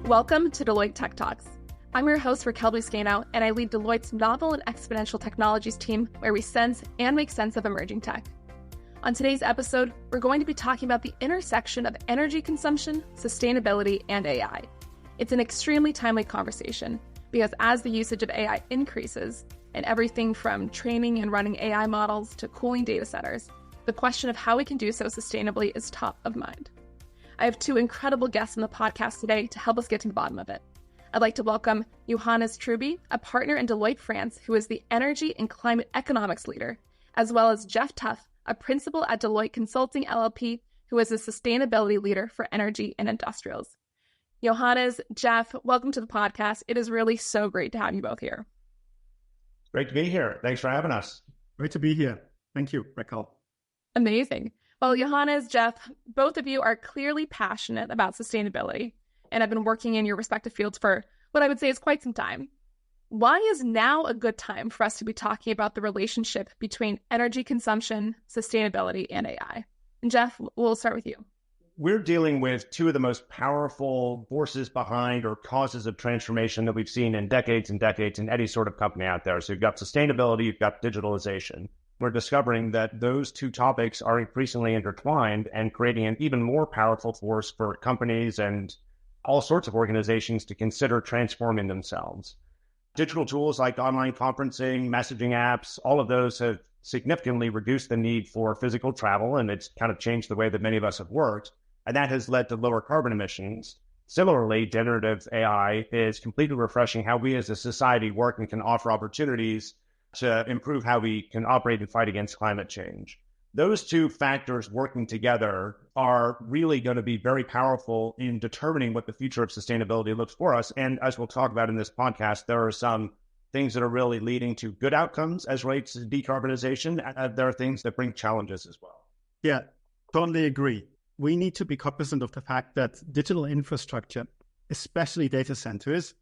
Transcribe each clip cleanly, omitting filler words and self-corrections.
Welcome to Deloitte Tech Talks. I'm your host, Raquel Buscaino, and I lead Deloitte's Novel and Exponential Technologies team, where we sense and make sense of emerging tech. On today's episode, we're going to be talking about the intersection of energy consumption, sustainability, and AI. It's an extremely timely conversation, because as the usage of AI increases, and everything from training and running AI models to cooling data centers, the question of how we can do so sustainably is top of mind. I have two incredible guests on the podcast today to help us get to the bottom of it. I'd like to welcome Johannes Trüby, a partner in Deloitte France, who is the energy and climate economics leader, as well as Geoff Tuff, a principal at Deloitte Consulting LLP, who is a sustainability leader for energy and industrials. Johannes, Geoff, welcome to the podcast. It is really so great to have you both here. Great to be here. Thanks for having us. Great to be here. Thank you, Raquel. Amazing. Well, Johannes, Geoff, both of you are clearly passionate about sustainability and have been working in your respective fields for what I would say is quite some time. Why is now a good time for us to be talking about the relationship between energy consumption, sustainability, and AI? And Geoff, we'll start with you. We're dealing with two of the most powerful forces behind or causes of transformation that we've seen in decades and decades in any sort of company out there. So you've got sustainability, you've got digitalization. We're discovering that those two topics are increasingly intertwined and creating an even more powerful force for companies and all sorts of organizations to consider transforming themselves. Digital tools like online conferencing, messaging apps, all of those have significantly reduced the need for physical travel, and it's kind of changed the way that many of us have worked, and that has led to lower carbon emissions. Similarly, generative AI is completely refreshing how we as a society work and can offer opportunities to improve how we can operate and fight against climate change. Those two factors working together are really going to be very powerful in determining what the future of sustainability looks for us. And as we'll talk about in this podcast, there are some things that are really leading to good outcomes as relates to decarbonization. There are things that bring challenges as well. Yeah, totally agree. We need to be cognizant of the fact that digital infrastructure, especially data centers,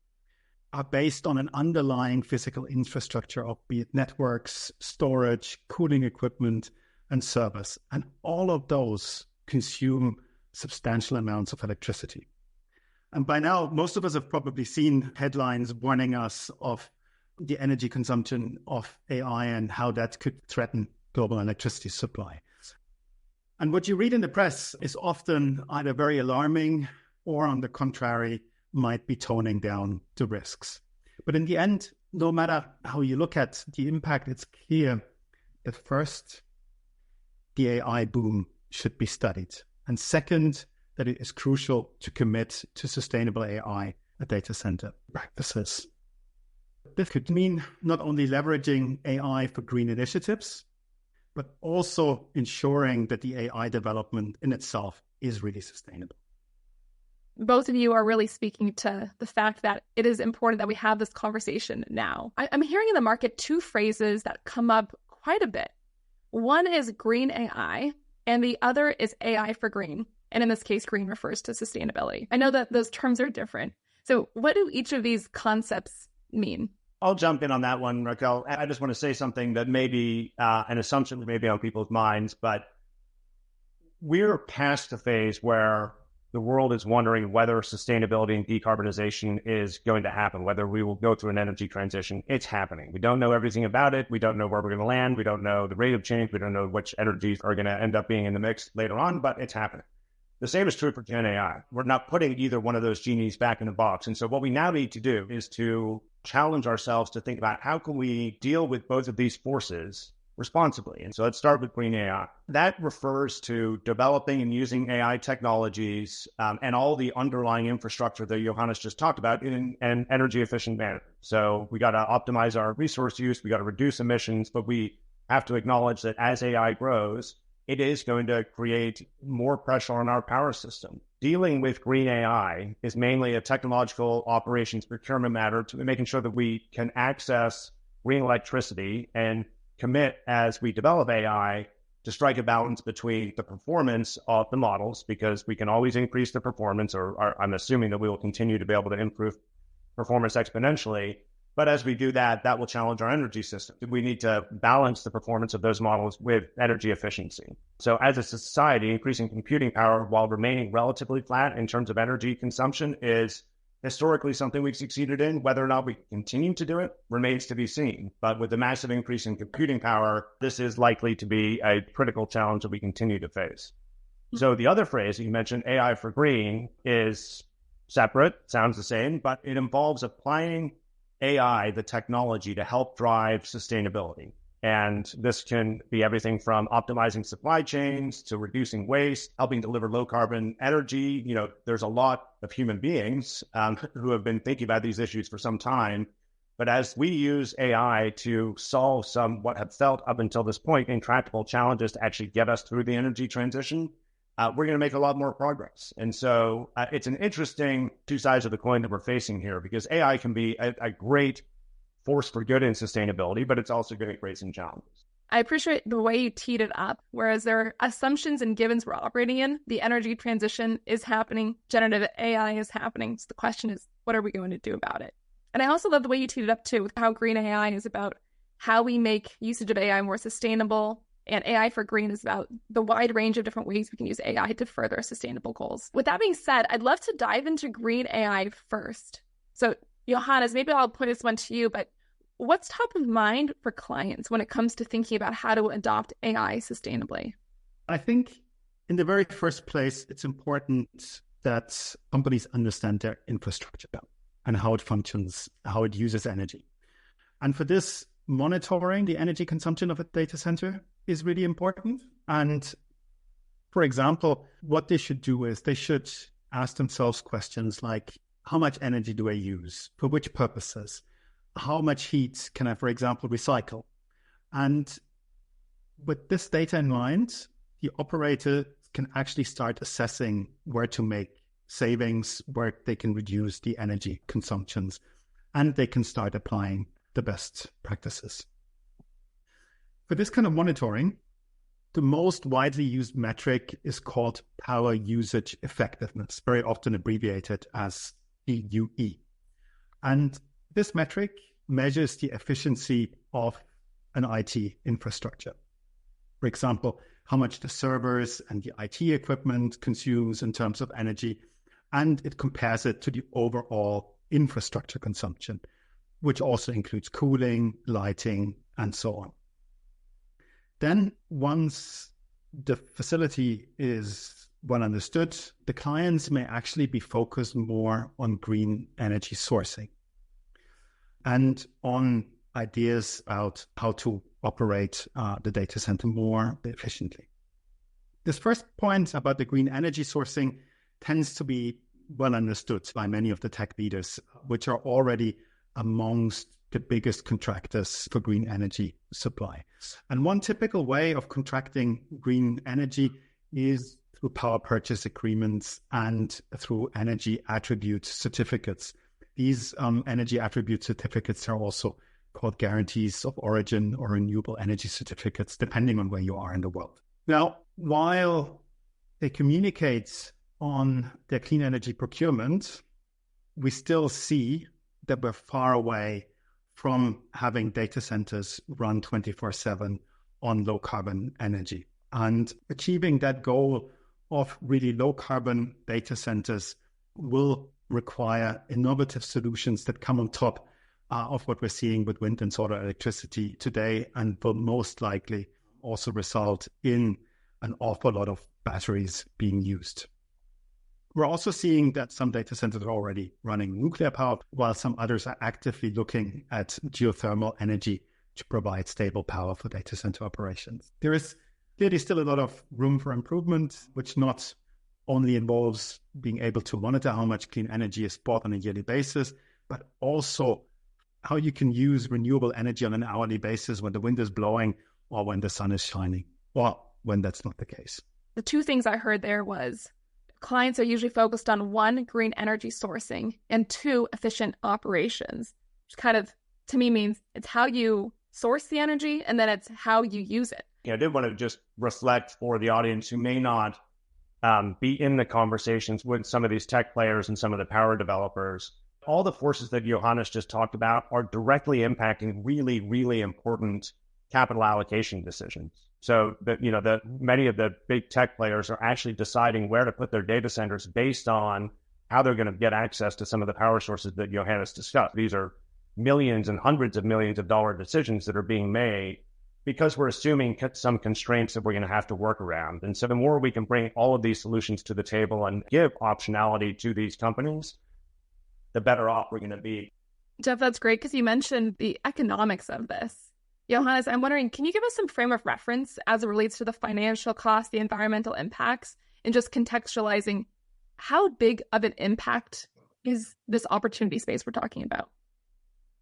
are based on an underlying physical infrastructure of be it networks, storage, cooling equipment, and servers. And all of those consume substantial amounts of electricity. And by now, most of us have probably seen headlines warning us of the energy consumption of AI and how that could threaten global electricity supply. And what you read in the press is often either very alarming or, on the contrary, might be toning down the risks. But in the end, no matter how you look at the impact, it's clear that first, the AI boom should be studied. And second, that it is crucial to commit to sustainable AI at data center practices. This could mean not only leveraging AI for green initiatives, but also ensuring that the AI development in itself is really sustainable. Both of you are really speaking to the fact that it is important that we have this conversation now. I'm hearing in the market two phrases that come up quite a bit. One is green AI, and the other is AI for green. And in this case, green refers to sustainability. I know that those terms are different. So what do each of these concepts mean? I'll jump in on that one, Raquel. I just want to say something that may be an assumption that may be on people's minds, but we're past the phase where the world is wondering whether sustainability and decarbonization is going to happen, whether we will go through an energy transition. It's happening. We don't know everything about it. We don't know where we're going to land. We don't know the rate of change. We don't know which energies are going to end up being in the mix later on, but it's happening. The same is true for Gen AI. We're not putting either one of those genies back in the box. And so what we now need to do is to challenge ourselves to think about how can we deal with both of these forces responsibly. And so let's start with green AI. That refers to developing and using AI technologies and all the underlying infrastructure that Johannes just talked about in an energy efficient manner. So we got to optimize our resource use, we got to reduce emissions, but we have to acknowledge that as AI grows, it is going to create more pressure on our power system. Dealing with green AI is mainly a technological operations procurement matter to making sure that we can access green electricity and commit as we develop AI to strike a balance between the performance of the models, because we can always increase the performance, or I'm assuming that we will continue to be able to improve performance exponentially. But as we do that, that will challenge our energy system. We need to balance the performance of those models with energy efficiency. So as a society, increasing computing power while remaining relatively flat in terms of energy consumption is historically something we've succeeded in. Whether or not we continue to do it remains to be seen. But with the massive increase in computing power, this is likely to be a critical challenge that we continue to face. So the other phrase that you mentioned, AI for green, is separate, sounds the same, but it involves applying AI, the technology, to help drive sustainability. And this can be everything from optimizing supply chains to reducing waste, helping deliver low carbon energy. There's a lot of human beings who have been thinking about these issues for some time. But as we use AI to solve some what have felt up until this point intractable challenges to actually get us through the energy transition, we're going to make a lot more progress. And so it's an interesting two sides of the coin that we're facing here, because AI can be a great force for good in sustainability, but it's also going to create some challenges. I appreciate the way you teed it up, whereas there are assumptions and givens we're operating in. The energy transition is happening. Generative AI is happening. So the question is, what are we going to do about it? And I also love the way you teed it up too, with how green AI is about how we make usage of AI more sustainable. And AI for green is about the wide range of different ways we can use AI to further sustainable goals. With that being said, I'd love to dive into green AI first. So Johannes, maybe I'll put this one to you, but what's top of mind for clients when it comes to thinking about how to adopt AI sustainably? I think in the very first place, it's important that companies understand their infrastructure and how it functions, how it uses energy. And for this, monitoring the energy consumption of a data center is really important. And for example, what they should do is they should ask themselves questions like, how much energy do I use? For which purposes? How much heat can I, for example, recycle? And with this data in mind, the operator can actually start assessing where to make savings, where they can reduce the energy consumptions, and they can start applying the best practices. For this kind of monitoring, the most widely used metric is called power usage effectiveness, very often abbreviated as PUE. And this metric measures the efficiency of an IT infrastructure. For example, how much the servers and the IT equipment consumes in terms of energy, and it compares it to the overall infrastructure consumption, which also includes cooling, lighting, and so on. Then once the facility is well understood, the clients may actually be focused more on green energy sourcing and on ideas about how to operate the data center more efficiently. This first point about the green energy sourcing tends to be well understood by many of the tech leaders, which are already amongst the biggest contractors for green energy supply. And one typical way of contracting green energy is through power purchase agreements and through energy attribute certificates. These energy attribute certificates are also called guarantees of origin or renewable energy certificates, depending on where you are in the world. Now, while they communicate on their clean energy procurement, we still see that we're far away from having data centers run 24/7 on low carbon energy. And achieving that goal of really low carbon data centers will require innovative solutions that come on top of what we're seeing with wind and solar electricity today, and will most likely also result in an awful lot of batteries being used. We're also seeing that some data centers are already running nuclear power, while some others are actively looking at geothermal energy to provide stable power for data center operations. There is clearly still a lot of room for improvement, which not only involves being able to monitor how much clean energy is bought on a yearly basis, but also how you can use renewable energy on an hourly basis when the wind is blowing or when the sun is shining, or when that's not the case. The two things I heard there was clients are usually focused on one, green energy sourcing, and two, efficient operations, which kind of, to me, means it's how you source the energy and then it's how you use it. I did want to just reflect for the audience who may not be in the conversations with some of these tech players and some of the power developers. All the forces that Johannes just talked about are directly impacting really, really important capital allocation decisions. So that, many of the big tech players are actually deciding where to put their data centers based on how they're going to get access to some of the power sources that Johannes discussed. These are millions and hundreds of millions of dollar decisions that are being made because we're assuming some constraints that we're going to have to work around. And so the more we can bring all of these solutions to the table and give optionality to these companies, the better off we're going to be. Geoff, that's great because you mentioned the economics of this. Johannes, I'm wondering, can you give us some frame of reference as it relates to the financial cost, the environmental impacts, and just contextualizing how big of an impact is this opportunity space we're talking about?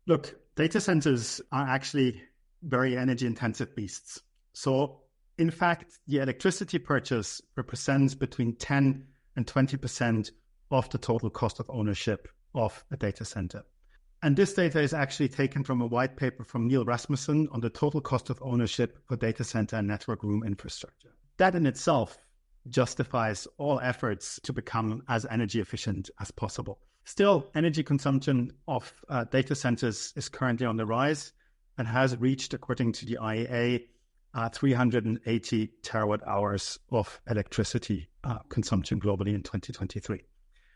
Look, data centers are actually very energy intensive beasts. So in fact, the electricity purchase represents between 10 and 20% of the total cost of ownership of a data center. And this data is actually taken from a white paper from Neil Rasmussen on the total cost of ownership for data center and network room infrastructure. That in itself justifies all efforts to become as energy efficient as possible. Still, energy consumption of data centers is currently on the rise and has reached, according to the IEA, 380 terawatt hours of electricity consumption globally in 2023.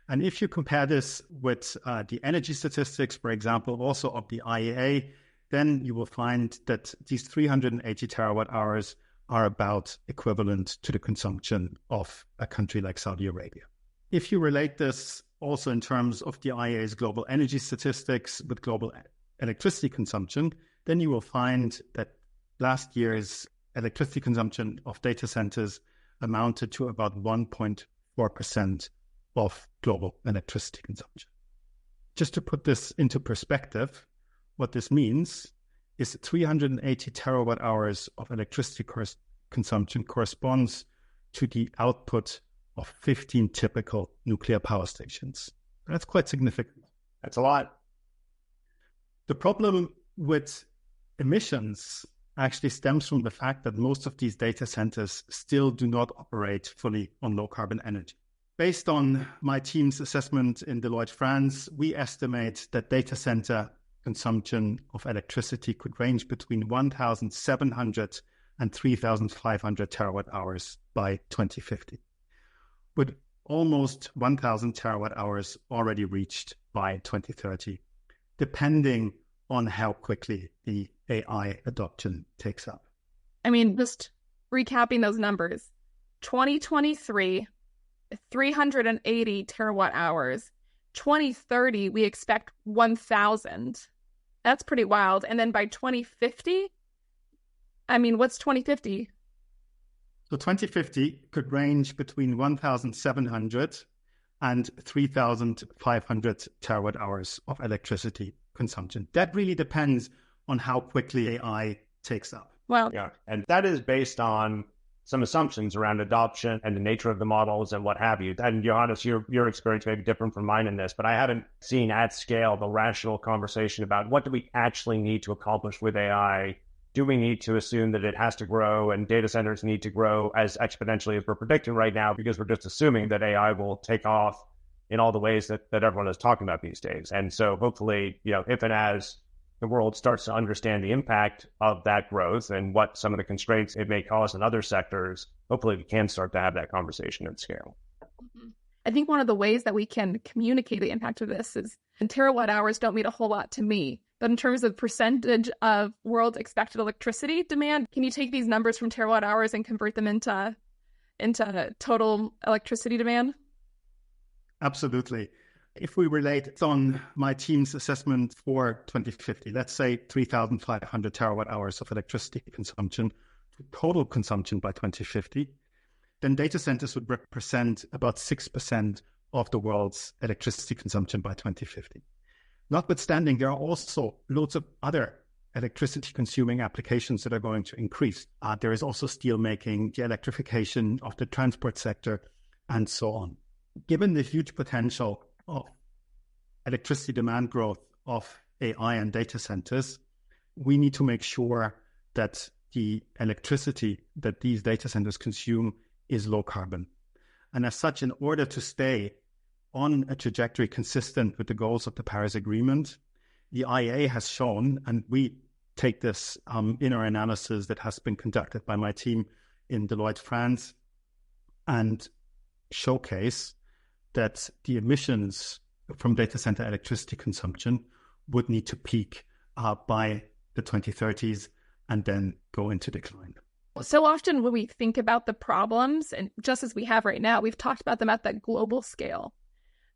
And if you compare this with the energy statistics, for example, also of the IEA, then you will find that these 380 terawatt hours are about equivalent to the consumption of a country like Saudi Arabia. If you relate this also in terms of the IEA's global energy statistics with global electricity consumption, then you will find that last year's electricity consumption of data centers amounted to about 1.4% of global electricity consumption. Just to put this into perspective, what this means is 380 terawatt hours of electricity consumption corresponds to the output of 15 typical nuclear power stations. That's quite significant. That's a lot. The problem with emissions actually stems from the fact that most of these data centers still do not operate fully on low carbon energy. Based on my team's assessment in Deloitte France, we estimate that data center consumption of electricity could range between 1,700 and 3,500 terawatt hours by 2050, with almost 1,000 terawatt hours already reached by 2030, depending on how quickly the AI adoption takes up. I mean, just recapping those numbers, 2023, 380 terawatt hours. 2030, we expect 1,000. That's pretty wild. And then by 2050, I mean, what's 2050? So 2050 could range between 1,700 and 3,500 terawatt hours of electricity consumption. That really depends on how quickly AI takes up. Well, yeah, and that is based on some assumptions around adoption and the nature of the models and what have you. And Johannes, your experience may be different from mine in this, but I haven't seen at scale the rational conversation about what do we actually need to accomplish with AI. Do we need to assume that it has to grow and data centers need to grow as exponentially as we're predicting right now because we're just assuming that AI will take off in all the ways that everyone is talking about these days. And so hopefully, if and as the world starts to understand the impact of that growth and what some of the constraints it may cause in other sectors, hopefully we can start to have that conversation at scale. I think one of the ways that we can communicate the impact of this is, and terawatt hours don't mean a whole lot to me, but in terms of percentage of world expected electricity demand, can you take these numbers from terawatt hours and convert them into total electricity demand? Absolutely. If we relate on my team's assessment for 2050, let's say 3,500 terawatt hours of electricity consumption to total consumption by 2050, then data centers would represent about 6% of the world's electricity consumption by 2050. Notwithstanding, there are also loads of other electricity consuming applications that are going to increase. There is also steel making, the electrification of the transport sector, and so on. Given the huge potential of electricity demand growth of AI and data centers, we need to make sure that the electricity that these data centers consume is low carbon. And as such, in order to stay on a trajectory consistent with the goals of the Paris Agreement, the IEA has shown, and we take this in our analysis that has been conducted by my team in Deloitte France, and showcase that the emissions from data center electricity consumption would need to peak by the 2030s and then go into decline. So often when we think about the problems, and just as we have right now, we've talked about them at that global scale.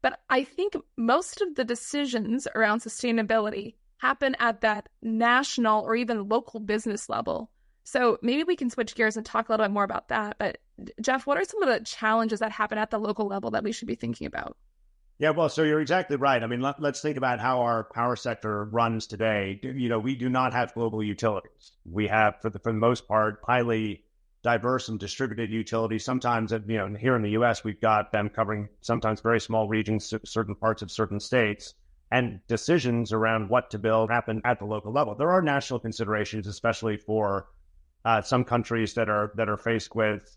But I think most of the decisions around sustainability happen at that national or even local business level. So maybe we can switch gears and talk a little bit more about that. But Geoff, what are some of the challenges that happen at the local level that we should be thinking about? Yeah, well, so you're exactly right. I mean, let's think about how our power sector runs today. We do not have global utilities. We have, for the most part, highly diverse and distributed utilities. Sometimes, here in the U.S., we've got them covering sometimes very small regions, certain parts of certain states, and decisions around what to build happen at the local level. There are national considerations, especially for some countries that are faced with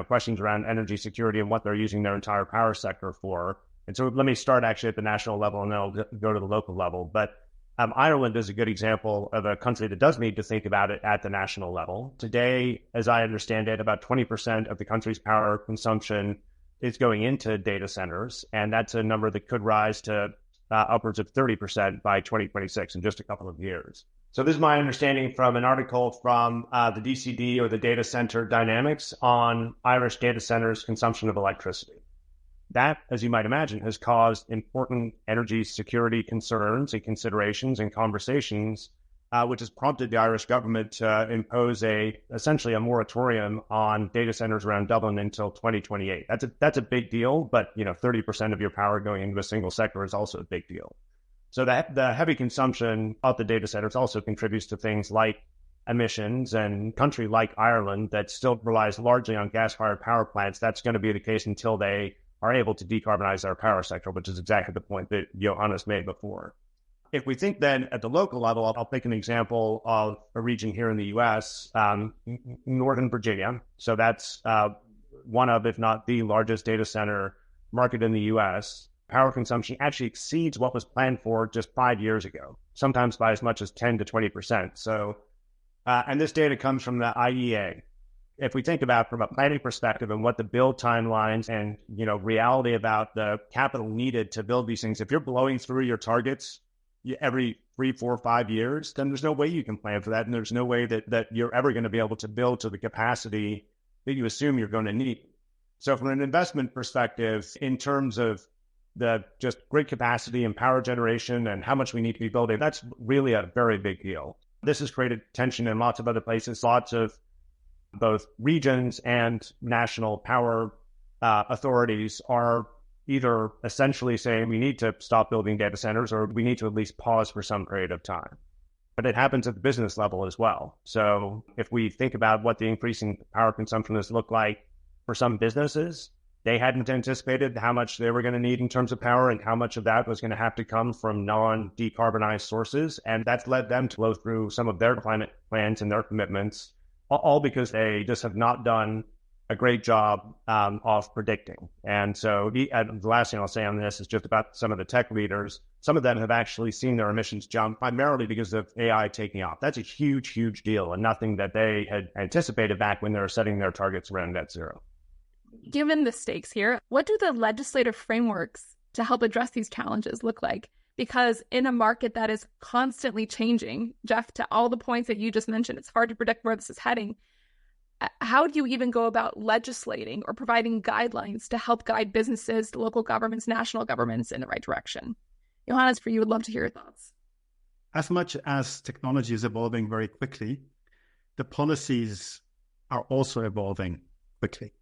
questions around energy security and what they're using their entire power sector for. And so let me start actually at the national level and then I'll go to the local level. But Ireland is a good example of a country that does need to think about it at the national level. Today, as I understand it, about 20% of the country's power consumption is going into data centers. And that's a number that could rise to upwards of 30% by 2026 in just a couple of years. So this is my understanding from an article from the DCD, or the Data Center Dynamics, on Irish data centers' consumption of electricity. That, as you might imagine, has caused important energy security concerns and considerations and conversations, which has prompted the Irish government to impose essentially a moratorium on data centers around Dublin until 2028. That's a big deal, but 30% of your power going into a single sector is also a big deal. So the heavy consumption of the data centers also contributes to things like emissions, and a country like Ireland that still relies largely on gas-fired power plants, that's going to be the case until they are able to decarbonize our power sector, which is exactly the point that Johannes made before. If we think then at the local level, I'll take an example of a region here in the U.S., Northern Virginia. So that's one of, if not the largest data center market in the U.S. Power consumption actually exceeds what was planned for just 5 years ago, sometimes by as much as 10 to 20%. So, and this data comes from the IEA. If we think about from a planning perspective and what the build timelines and, reality about the capital needed to build these things, if you're blowing through your targets every 3, 4, 5 years, then there's no way you can plan for that. And there's no way that you're ever going to be able to build to the capacity that you assume you're going to need. So from an investment perspective, in terms of the just grid capacity and power generation and how much we need to be building, that's really a very big deal. This has created tension in lots of other places. Lots of both regions and national power authorities are either essentially saying we need to stop building data centers or we need to at least pause for some period of time. But it happens at the business level as well. So if we think about what the increasing power consumption has looked like for some businesses, they hadn't anticipated how much they were going to need in terms of power and how much of that was going to have to come from non-decarbonized sources. And that's led them to blow through some of their climate plans and their commitments, all because they just have not done a great job of predicting. And so the last thing I'll say on this is just about some of the tech leaders. Some of them have actually seen their emissions jump primarily because of AI taking off. That's a huge, huge deal and nothing that they had anticipated back when they were setting their targets around net zero. Given the stakes here, what do the legislative frameworks to help address these challenges look like? Because in a market that is constantly changing, Geoff, to all the points that you just mentioned, it's hard to predict where this is heading. How do you even go about legislating or providing guidelines to help guide businesses, local governments, national governments in the right direction? Johannes, for you, would love to hear your thoughts. As much as technology is evolving very quickly, the policies are also evolving quickly.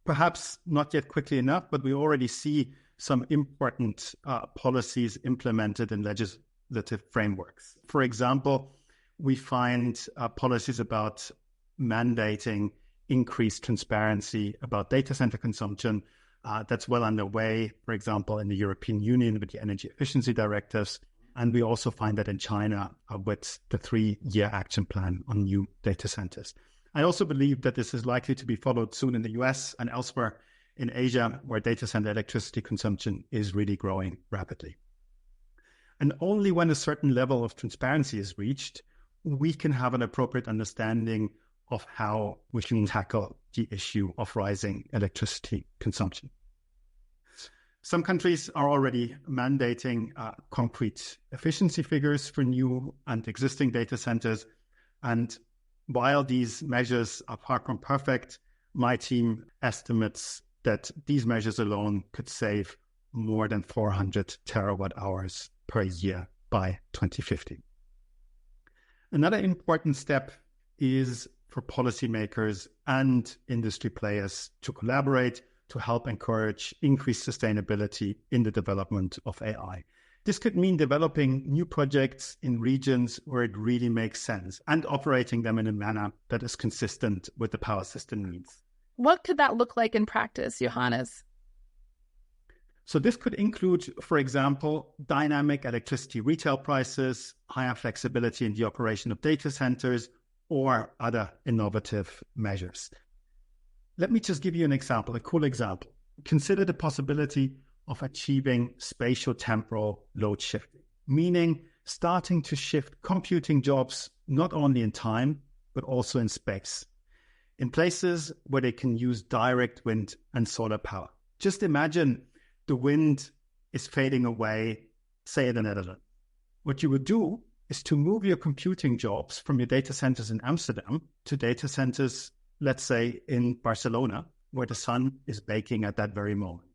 Perhaps not yet quickly enough, but we already see some important policies implemented in legislative frameworks. For example, we find policies about mandating increased transparency about data center consumption. That's well underway, for example, in the European Union with the energy efficiency directives. And we also find that in China with the 3-year action plan on new data centers. I also believe that this is likely to be followed soon in the US and elsewhere in Asia, where data center electricity consumption is really growing rapidly. And only when a certain level of transparency is reached, we can have an appropriate understanding of how we can tackle the issue of rising electricity consumption. Some countries are already mandating concrete efficiency figures for new and existing data centers. And while these measures are far from perfect, my team estimates that these measures alone could save more than 400 terawatt hours per year by 2050. Another important step is for policymakers and industry players to collaborate to help encourage increased sustainability in the development of AI. This could mean developing new projects in regions where it really makes sense and operating them in a manner that is consistent with the power system needs. What could that look like in practice, Johannes? So this could include, for example, dynamic electricity retail prices, higher flexibility in the operation of data centers, or other innovative measures. Let me just give you an example, a cool example. Consider the possibility of achieving spatio-temporal load shifting, meaning starting to shift computing jobs not only in time, but also in space, in places where they can use direct wind and solar power. Just imagine the wind is fading away, say in the Netherlands. What you would do is to move your computing jobs from your data centers in Amsterdam to data centers, let's say in Barcelona, where the sun is baking at that very moment.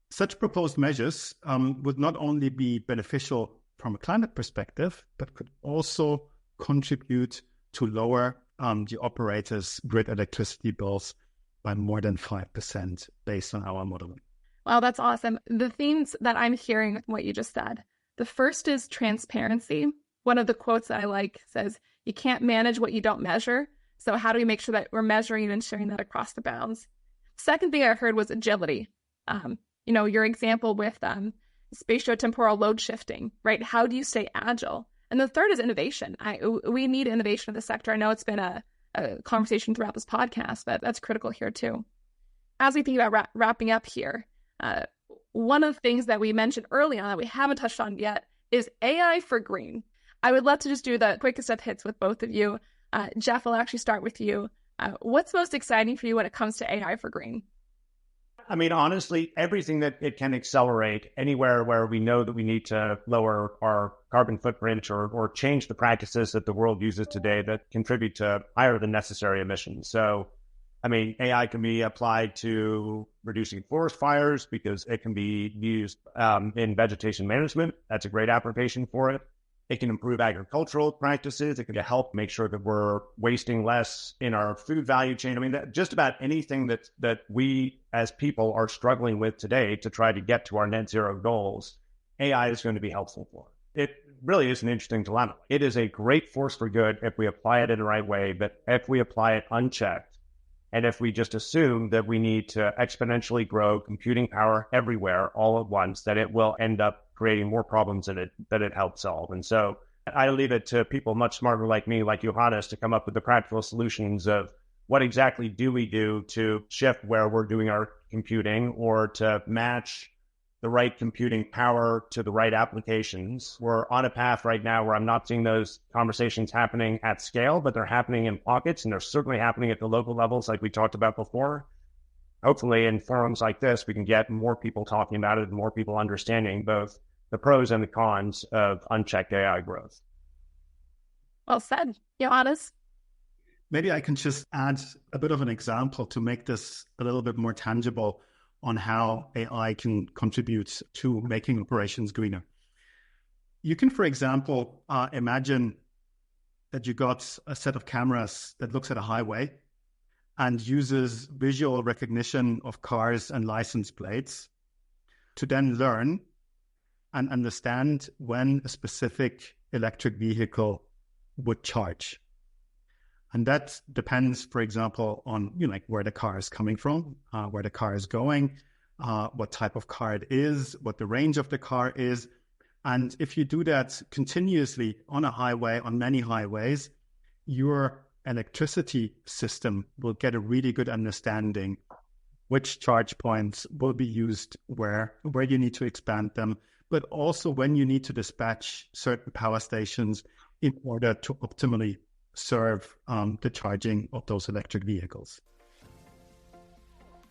Such proposed measures would not only be beneficial from a climate perspective, but could also contribute to lower the operators' grid electricity bills by more than 5% based on our modeling. Wow, that's awesome. The themes that I'm hearing with what you just said, the first is transparency. One of the quotes that I like says, you can't manage what you don't measure. So how do we make sure that we're measuring and sharing that across the bounds? Second thing I heard was agility. Your example with spatio-temporal load shifting, right? How do you stay agile? And the third is innovation. We need innovation in the sector. I know it's been a conversation throughout this podcast, but that's critical here too. As we think about wrapping up here, one of the things that we mentioned early on that we haven't touched on yet is AI for green. I would love to just do the quickest of hits with both of you. Geoff, I'll actually start with you. What's most exciting for you when it comes to AI for green? I mean, honestly, everything that it can accelerate anywhere where we know that we need to lower our carbon footprint or change the practices that the world uses today that contribute to higher than necessary emissions. So, I mean, AI can be applied to reducing forest fires because it can be used in vegetation management. That's a great application for it. It can improve agricultural practices. It can help make sure that we're wasting less in our food value chain. I mean, just about anything that we as people are struggling with today to try to get to our net zero goals, AI is going to be helpful for. It really is an interesting dilemma. It is a great force for good if we apply it in the right way, but if we apply it unchecked, and if we just assume that we need to exponentially grow computing power everywhere all at once, that it will end up creating more problems than it helps solve. And so I leave it to people much smarter like me, like Johannes, to come up with the practical solutions of what exactly do we do to shift where we're doing our computing or to match the right computing power to the right applications. We're on a path right now where I'm not seeing those conversations happening at scale, but they're happening in pockets, and they're certainly happening at the local levels like we talked about before. Hopefully in forums like this, we can get more people talking about it and more people understanding both the pros and the cons of unchecked AI growth. Well said. Johannes? Maybe I can just add a bit of an example to make this a little bit more tangible on how AI can contribute to making operations greener. You can, for example, imagine that you got a set of cameras that looks at a highway and uses visual recognition of cars and license plates to then learn and understand when a specific electric vehicle would charge. And that depends, for example, on where the car is coming from, where the car is going, what type of car it is, what the range of the car is. And if you do that continuously on a highway, on many highways, your electricity system will get a really good understanding which charge points will be used where you need to expand them, but also when you need to dispatch certain power stations in order to optimally serve the charging of those electric vehicles.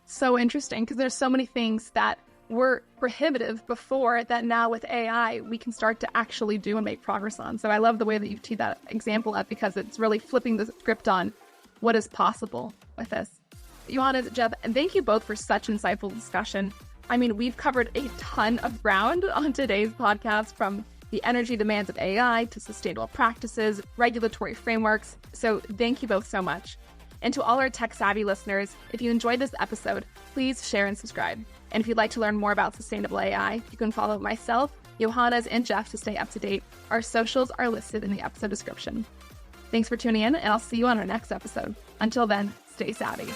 So interesting, because there's so many things that were prohibitive before that now with AI, we can start to actually do and make progress on. So I love the way that you've teed that example up because it's really flipping the script on what is possible with this. Johannes, Geoff, and thank you both for such insightful discussion. I mean, we've covered a ton of ground on today's podcast, from the energy demands of AI to sustainable practices, regulatory frameworks. So thank you both so much. And to all our tech-savvy listeners, if you enjoyed this episode, please share and subscribe. And if you'd like to learn more about sustainable AI, you can follow myself, Johannes, and Geoff to stay up to date. Our socials are listed in the episode description. Thanks for tuning in, and I'll see you on our next episode. Until then, stay savvy.